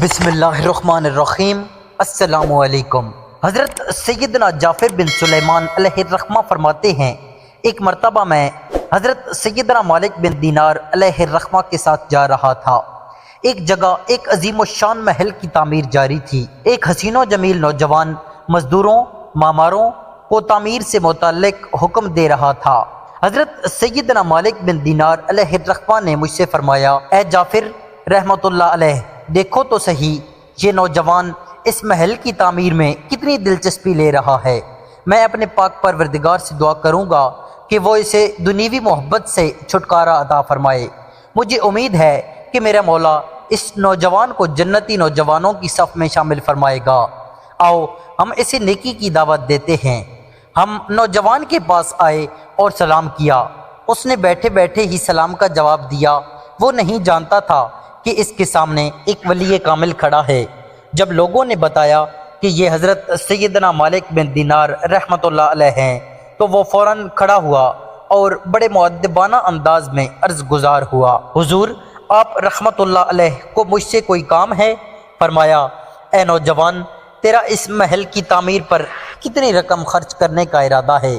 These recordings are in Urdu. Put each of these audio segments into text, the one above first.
بسم اللہ الرحمن الرحیم۔ السلام علیکم۔ حضرت سیدنا جعفر بن سلیمان علیہ الرحمہ فرماتے ہیں، ایک مرتبہ میں حضرت سیدنا مالک بن دینار علیہ الرحمہ کے ساتھ جا رہا تھا۔ ایک جگہ ایک عظیم الشان محل کی تعمیر جاری تھی۔ ایک حسین و جمیل نوجوان مزدوروں معماروں کو تعمیر سے متعلق حکم دے رہا تھا۔ حضرت سیدنا مالک بن دینار علیہ الرحمہ نے مجھ سے فرمایا، اے جعفر رحمۃ اللہ علیہ، دیکھو تو صحیح یہ نوجوان اس محل کی تعمیر میں کتنی دلچسپی لے رہا ہے۔ میں اپنے پاک پروردگار سے دعا کروں گا کہ وہ اسے دنیوی محبت سے چھٹکارا عطا فرمائے۔ مجھے امید ہے کہ میرا مولا اس نوجوان کو جنتی نوجوانوں کی صف میں شامل فرمائے گا۔ آؤ ہم اسے نیکی کی دعوت دیتے ہیں۔ ہم نوجوان کے پاس آئے اور سلام کیا۔ اس نے بیٹھے بیٹھے ہی سلام کا جواب دیا۔ وہ نہیں جانتا تھا کہ اس کے سامنے ایک ولی کامل کھڑا ہے۔ جب لوگوں نے بتایا کہ یہ حضرت سیدنا مالک بن دینار رحمۃ اللہ علیہ ہیں تو وہ فوراً کھڑا ہوا اور بڑے مؤدبانہ انداز میں عرض گزار ہوا، حضور آپ رحمۃ اللہ علیہ کو مجھ سے کوئی کام ہے؟ فرمایا، اے نوجوان، تیرا اس محل کی تعمیر پر کتنی رقم خرچ کرنے کا ارادہ ہے؟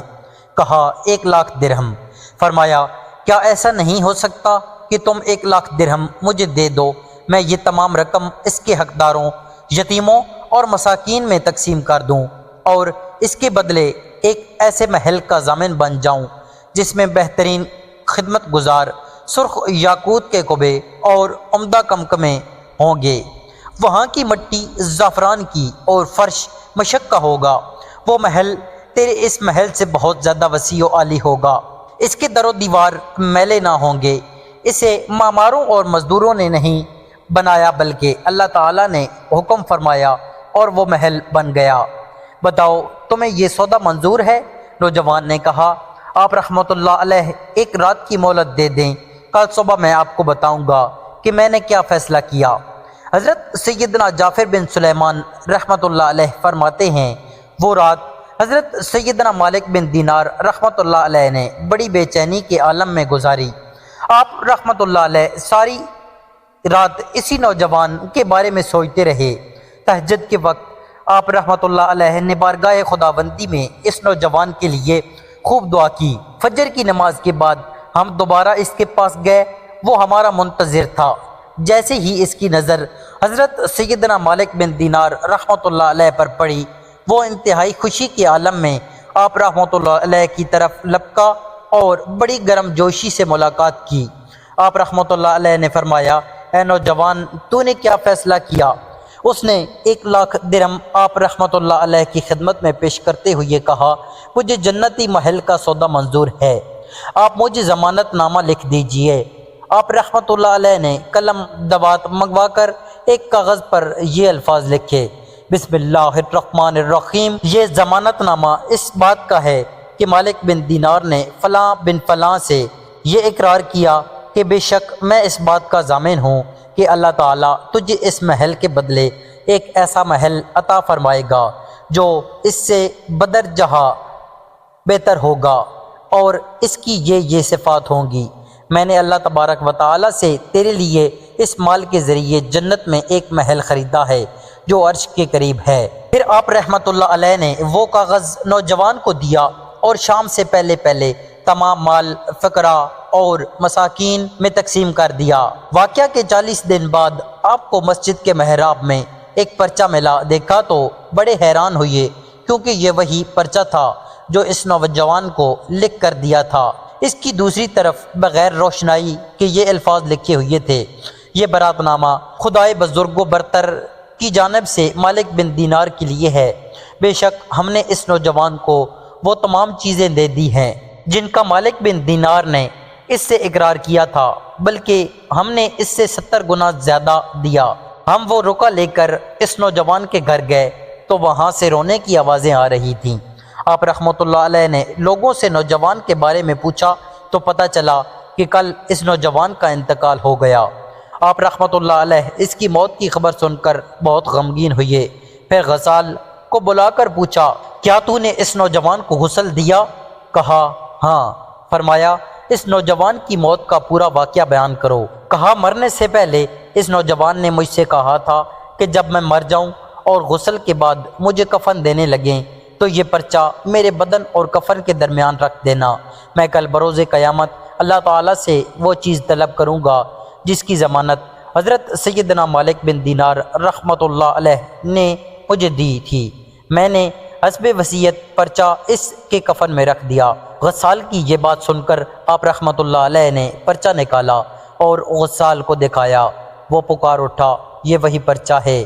کہا 1,00,000 درہم۔ فرمایا، کیا ایسا نہیں ہو سکتا کہ تم 1,00,000 درہم مجھے دے دو، میں یہ تمام رقم اس کے حقداروں یتیموں اور مساکین میں تقسیم کر دوں اور اس کے بدلے ایک ایسے محل کا ضامن بن جاؤں جس میں بہترین خدمت گزار سرخ یاقوت کے کعبے اور عمدہ کمکمے ہوں گے، وہاں کی مٹی زعفران کی اور فرش مشک کا ہوگا۔ وہ محل تیرے اس محل سے بہت زیادہ وسیع و عالی ہوگا، اس کے در و دیوار میلے نہ ہوں گے۔ اسے معماروں اور مزدوروں نے نہیں بنایا بلکہ اللہ تعالیٰ نے حکم فرمایا اور وہ محل بن گیا۔ بتاؤ تمہیں یہ سودا منظور ہے؟ نوجوان نے کہا، آپ رحمۃ اللہ علیہ ایک رات کی مہلت دے دیں، کل صبح میں آپ کو بتاؤں گا کہ میں نے کیا فیصلہ کیا۔ حضرت سیدنا جعفر بن سلیمان رحمۃ اللہ علیہ فرماتے ہیں، وہ رات حضرت سیدنا مالک بن دینار رحمۃ اللہ علیہ نے بڑی بے چینی کے عالم میں گزاری۔ آپ رحمۃ اللہ علیہ ساری رات اسی نوجوان کے بارے میں سوچتے رہے۔ تہجد کے وقت آپ رحمۃ اللہ علیہ نے بارگاہ خداوندی میں اس نوجوان کے لیے خوب دعا کی۔ فجر کی نماز کے بعد ہم دوبارہ اس کے پاس گئے، وہ ہمارا منتظر تھا۔ جیسے ہی اس کی نظر حضرت سیدنا مالک بن دینار رحمۃ اللہ علیہ پر پڑی، وہ انتہائی خوشی کے عالم میں آپ رحمۃ اللہ علیہ کی طرف لپکا اور بڑی گرم جوشی سے ملاقات کی۔ آپ رحمۃ اللہ علیہ نے فرمایا، اے نوجوان، تو نے کیا فیصلہ کیا؟ اس نے 1,00,000 درہم آپ رحمۃ اللہ علیہ کی خدمت میں پیش کرتے ہوئے کہا، مجھے جنتی محل کا سودا منظور ہے، آپ مجھے ضمانت نامہ لکھ دیجئے۔ آپ رحمۃ اللہ علیہ نے قلم دوات منگوا کر ایک کاغذ پر یہ الفاظ لکھے، بسم اللہ الرحمن الرحیم۔ یہ ضمانت نامہ اس بات کا ہے کہ مالک بن دینار نے فلاں بن فلاں سے یہ اقرار کیا کہ بے شک میں اس بات کا ضامن ہوں کہ اللہ تعالیٰ تجھے اس محل کے بدلے ایک ایسا محل عطا فرمائے گا جو اس سے بدر جہاں بہتر ہوگا اور اس کی یہ صفات ہوں گی۔ میں نے اللہ تبارک و تعالیٰ سے تیرے لیے اس مال کے ذریعے جنت میں ایک محل خریدا ہے جو عرش کے قریب ہے۔ پھر آپ رحمۃ اللہ علیہ نے وہ کاغذ نوجوان کو دیا اور شام سے پہلے تمام مال فقراء اور مساکین میں تقسیم کر دیا۔ واقعہ کے 40 دن بعد آپ کو مسجد کے محراب میں ایک پرچہ ملا۔ دیکھا تو بڑے حیران ہوئے کیونکہ یہ وہی پرچہ تھا جو اس نوجوان کو لکھ کر دیا تھا۔ اس کی دوسری طرف بغیر روشنائی کے یہ الفاظ لکھے ہوئے تھے، یہ برات نامہ خدائے بزرگ و برتر کی جانب سے مالک بن دینار کے لیے ہے۔ بے شک ہم نے اس نوجوان کو وہ تمام چیزیں دے دی ہیں جن کا مالک بن دینار نے اس سے اقرار کیا تھا، بلکہ ہم نے اس سے 70 گنا زیادہ دیا۔ ہم وہ رکا لے کر اس نوجوان کے گھر گئے تو وہاں سے رونے کی آوازیں آ رہی تھیں۔ آپ رحمۃ اللہ علیہ نے لوگوں سے نوجوان کے بارے میں پوچھا تو پتہ چلا کہ کل اس نوجوان کا انتقال ہو گیا۔ آپ رحمۃ اللہ علیہ اس کی موت کی خبر سن کر بہت غمگین ہوئے۔ پھر غسال کو بلا کر پوچھا، کیا تو نے اس نوجوان کو غسل دیا؟ کہا ہاں۔ فرمایا، اس نوجوان کی موت کا پورا واقعہ بیان کرو۔ کہا، مرنے سے پہلے اس نوجوان نے مجھ سے کہا تھا کہ جب میں مر جاؤں اور غسل کے بعد مجھے کفن دینے لگیں تو یہ پرچہ میرے بدن اور کفن کے درمیان رکھ دینا۔ میں کل بروز قیامت اللہ تعالیٰ سے وہ چیز طلب کروں گا جس کی ضمانت حضرت سیدنا مالک بن دینار رحمۃ اللہ علیہ نے مجھے دی تھی۔ میں نے حسب وصیت پرچہ اس کے کفن میں رکھ دیا۔ غسال کی یہ بات سن کر آپ رحمۃ اللہ علیہ نے پرچہ نکالا اور غسال کو دکھایا۔ وہ پکار اٹھا، یہ وہی پرچہ ہے۔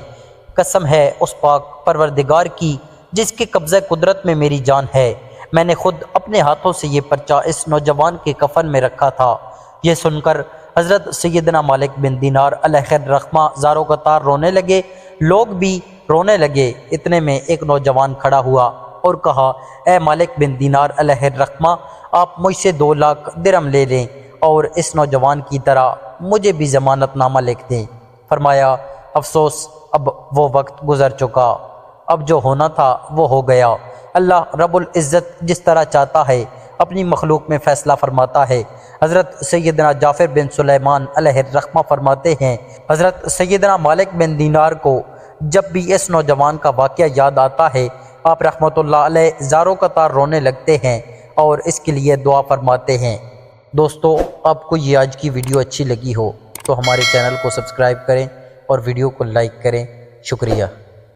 قسم ہے اس پاک پروردگار کی جس کے قبضہ قدرت میں میری جان ہے، میں نے خود اپنے ہاتھوں سے یہ پرچہ اس نوجوان کے کفن میں رکھا تھا۔ یہ سن کر حضرت سیدنا مالک بن دینار علیہ الرحمہ زاروں قطار رونے لگے، لوگ بھی رونے لگے۔ اتنے میں ایک نوجوان کھڑا ہوا اور کہا، اے مالک بن دینار علیہ الرحمہ، آپ مجھ سے 2 لاکھ درہم لے لیں اور اس نوجوان کی طرح مجھے بھی ضمانت نامہ لکھ دیں۔ فرمایا، افسوس اب وہ وقت گزر چکا، اب جو ہونا تھا وہ ہو گیا۔ اللہ رب العزت جس طرح چاہتا ہے اپنی مخلوق میں فیصلہ فرماتا ہے۔ حضرت سیدنا جعفر بن سلیمان علیہ الرحمہ فرماتے ہیں، حضرت سیدنا مالک بن دینار کو جب بھی اس نوجوان کا واقعہ یاد آتا ہے آپ رحمۃ اللہ علیہ زاروں قطار رونے لگتے ہیں اور اس کے لیے دعا فرماتے ہیں۔ دوستو، آپ کو یہ آج کی ویڈیو اچھی لگی ہو تو ہمارے چینل کو سبسکرائب کریں اور ویڈیو کو لائک کریں۔ شکریہ۔